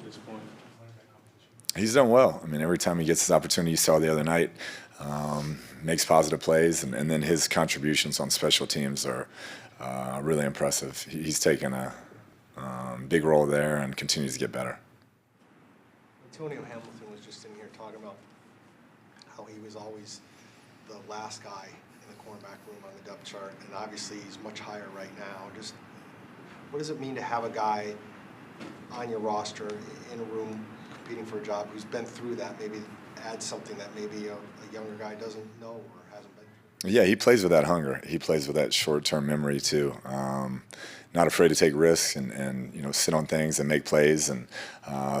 this point? He's done well. I mean, every time he gets his opportunity, you saw the other night, makes positive plays, and then his contributions on special teams are really impressive. He's taken a big role there and continues to get better. Antonio Hamilton was just in here talking about how he was always the last guy in the cornerback room on the depth chart, and obviously he's much higher right now. Just what does it mean to have a guy on your roster in a room competing for a job who's been through that, maybe add something that maybe a younger guy doesn't know or hasn't been through? Yeah, he plays with that hunger. He plays with that short-term memory too. Not afraid to take risks and sit on things and make plays, and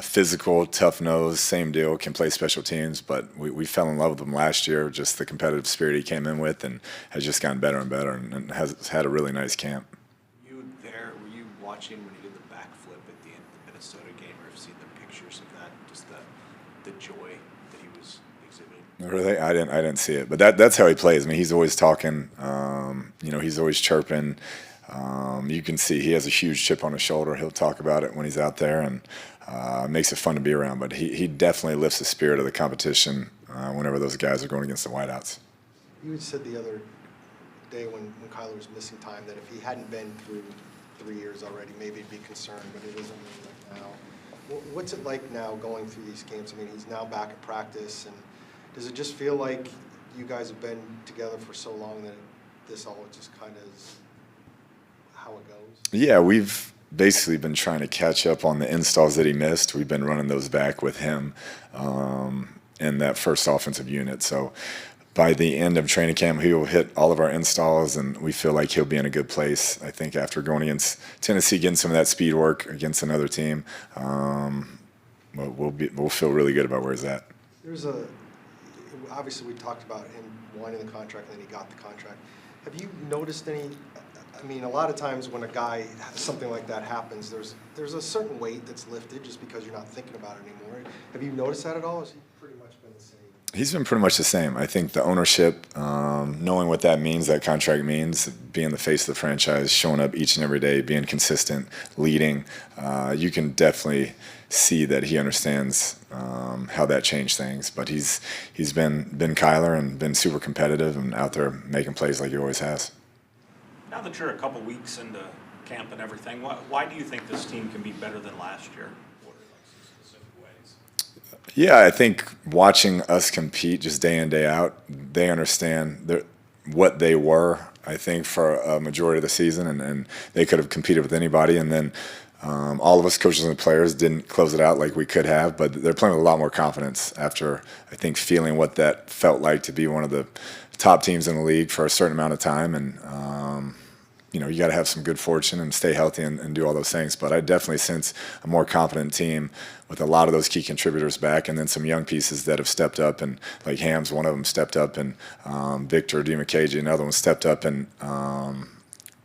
physical, tough nose, same deal, can play special teams, but we fell in love with him last year, just the competitive spirit he came in with, and has just gotten better and better, and has had a really nice camp. Were you watching when he did the backflip at the end of the Minnesota game, or have seen the pictures of that, just the joy that he was exhibiting? Really? I didn't see it, but that's how he plays. I mean, he's always talking, he's always chirping. You can see he has a huge chip on his shoulder. He'll talk about it when he's out there, and makes it fun to be around. But he definitely lifts the spirit of the competition whenever those guys are going against the whiteouts. You had said the other day when Kyler was missing time that if he hadn't been through 3 years already, maybe he'd be concerned, but it isn't really like now. What's it like now going through these games? I mean, he's now back at practice, and does it just feel like you guys have been together for so long that this all just kind of is how it goes? Yeah, we've basically been trying to catch up on the installs that he missed. We've been running those back with him in that first offensive unit. So by the end of training camp, he will hit all of our installs, and we feel like he'll be in a good place. I think after going against Tennessee, getting some of that speed work against another team, we'll feel really good about where he's at. Obviously we talked about him wanting the contract, and then he got the contract. Have you noticed any? I mean, a lot of times when a guy, something like that happens, there's a certain weight that's lifted just because you're not thinking about it anymore. Have you noticed that at all? Has he pretty much been the same? He's been pretty much the same. I think the ownership, knowing what that means, that contract means, being the face of the franchise, showing up each and every day, being consistent, leading, you can definitely see that he understands how that changed things. But he's been Kyler and been super competitive and out there making plays like he always has. Now that you're a couple weeks into camp and everything, why do you think this team can be better than last year? What are some specific ways? Yeah, I think watching us compete just day in, day out, they understand what they were, I think, for a majority of the season, and they could have competed with anybody. And then all of us, coaches and players, didn't close it out like we could have, but they're playing with a lot more confidence after, I think, feeling what that felt like to be one of the top teams in the league for a certain amount of time. And you got to have some good fortune and stay healthy and do all those things. But I definitely sense a more confident team with a lot of those key contributors back, and then some young pieces that have stepped up, and like Ham's one of them stepped up, and Victor DiMakeji, another one, stepped up and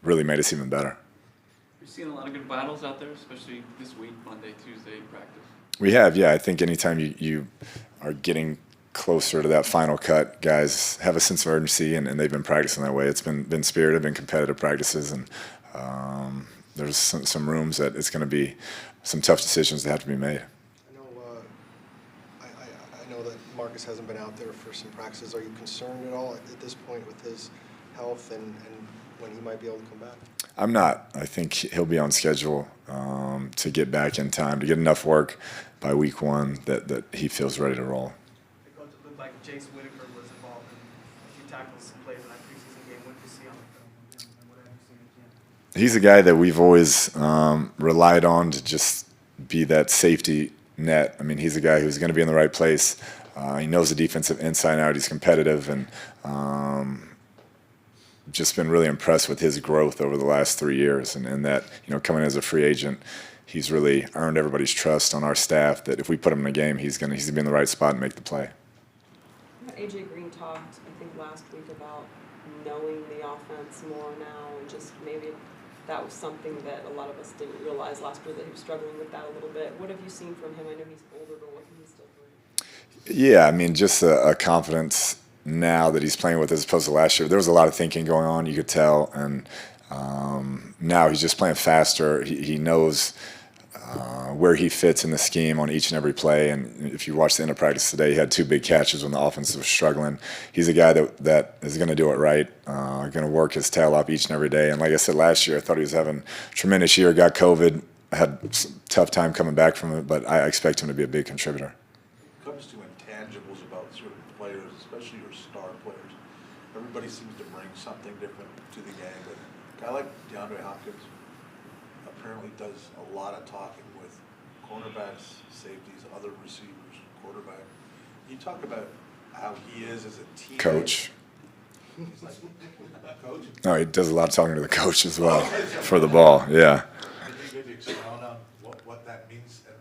really made us even better. You're seeing a lot of good battles out there, especially this week, Monday, Tuesday practice. We have, yeah. I think anytime you are getting closer to that final cut, guys have a sense of urgency, and they've been practicing that way. It's been spirited, been competitive practices, and there's some rooms that it's going to be some tough decisions that have to be made. I know that Marcus hasn't been out there for some practices. Are you concerned at all at this point with his health and when he might be able to come back? I'm not. I think he'll be on schedule to get back in time, to get enough work by week 1 that he feels ready to roll. It looked like Jace Whitaker was involved in a few tackles and plays in that preseason game. What did you see on the film of him, and what have you seen in camp? He's a guy that we've always relied on to just be that safety net. I mean, he's a guy who's going to be in the right place. He knows the defensive inside out. He's competitive, and just been really impressed with his growth over the last 3 years. And that, coming as a free agent, he's really earned everybody's trust on our staff that if we put him in a game, he's gonna be in the right spot and make the play. AJ Green talked, I think, last week about knowing the offense more now, and just maybe that was something that a lot of us didn't realize last year, that he was struggling with that a little bit. What have you seen from him? I know he's older, but what can he still bring? Yeah, I mean, just a confidence now that he's playing with as opposed to last year. There was a lot of thinking going on, you could tell, and now he's just playing faster. He knows where he fits in the scheme on each and every play. And if you watch the end of practice today, he had 2 big catches when the offense was struggling. He's a guy that is going to do it right, going to work his tail off each and every day. And like I said last year, I thought he was having a tremendous year, got COVID, had a tough time coming back from it, but I expect him to be a big contributor. When it comes to intangibles about certain players, especially your star players, everybody seems to bring something different to the game. But a guy like DeAndre Hopkins apparently does a lot of talking with cornerbacks, safeties, other receivers, quarterback. You talk about how he is as a teammate. Coach. He's like, coach? No, he does a lot of talking to the coach as well for the ball, yeah. Can you maybe expound on what that means? And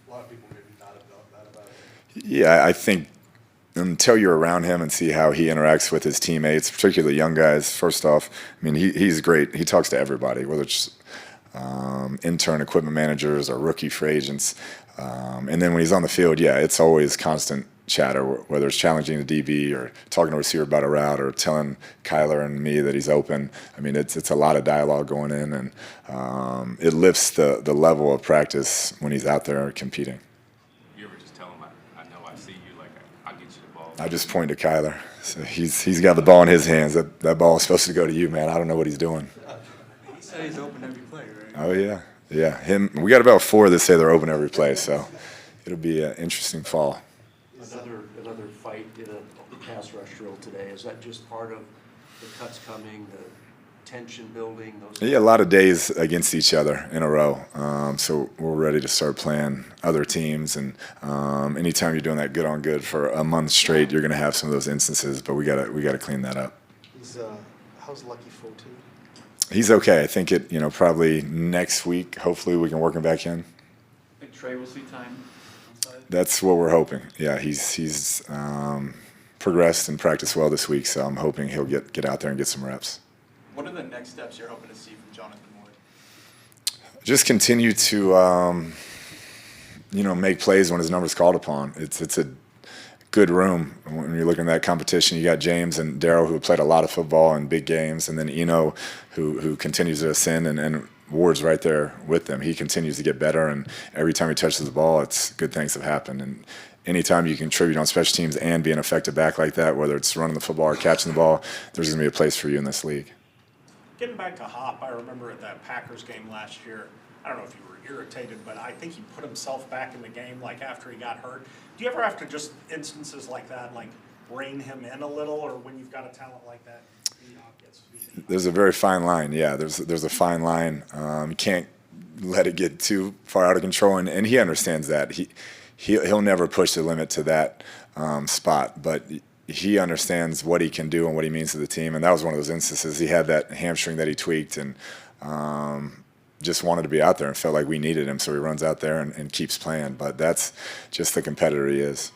a lot of people maybe not have known that about it. Yeah, I think until you're around him and see how he interacts with his teammates, particularly young guys, first off, I mean, he's great. He talks to everybody, whether it's intern equipment managers or rookie free agents. And then when he's on the field, yeah, it's always constant chatter, whether it's challenging the DB or talking to a receiver about a route or telling Kyler and me that he's open. I mean, it's a lot of dialogue going in, and it lifts the level of practice when he's out there competing. You ever just tell him, I know I see you, like I'll get you the ball? I just point to Kyler. So he's got the ball in his hands. That ball is supposed to go to you, man. I don't know what he's doing. He said he's open every play, right? Oh, yeah. Yeah. We got about 4 that say they're open every play, so it'll be an interesting fall. Another fight in a pass rush drill today. Is that just part of the cuts coming, the tension building? Yeah, a lot of days against each other in a row. So we're ready to start playing other teams. And anytime you're doing that good on good for a month straight, you're going to have some of those instances. But we gotta clean that up. How's Lucky Foe too? He's okay. I think probably next week. Hopefully we can work him back in. I think Trey will see time outside. That's what we're hoping. Yeah, he's progressed and practiced well this week, so I'm hoping he'll get out there and get some reps. What are the next steps you're hoping to see from Jonathan Ward? Just continue to make plays when his number's called upon. It's a good room when you're looking at that competition. You got James and Darryl, who played a lot of football in big games, and then Eno, who continues to ascend, and Ward's right there with them. He continues to get better, and every time he touches the ball, it's good things have happened. And anytime you contribute on special teams and be an effective back like that, whether it's running the football or catching the ball, there's going to be a place for you in this league. Getting back to Hop, I remember at that Packers game last year, I don't know if you were irritated, but I think he put himself back in the game like after he got hurt. Do you ever have to just instances like that, like rein him in a little, or when you've got a talent like that, There's a very fine line, yeah. There's a fine line. You can't let it get too far out of control, and he understands that. He'll never push the limit to that spot, but he understands what he can do and what he means to the team, and that was one of those instances. He had that hamstring that he tweaked, and just wanted to be out there and felt like we needed him, so he runs out there and keeps playing. But that's just the competitor he is.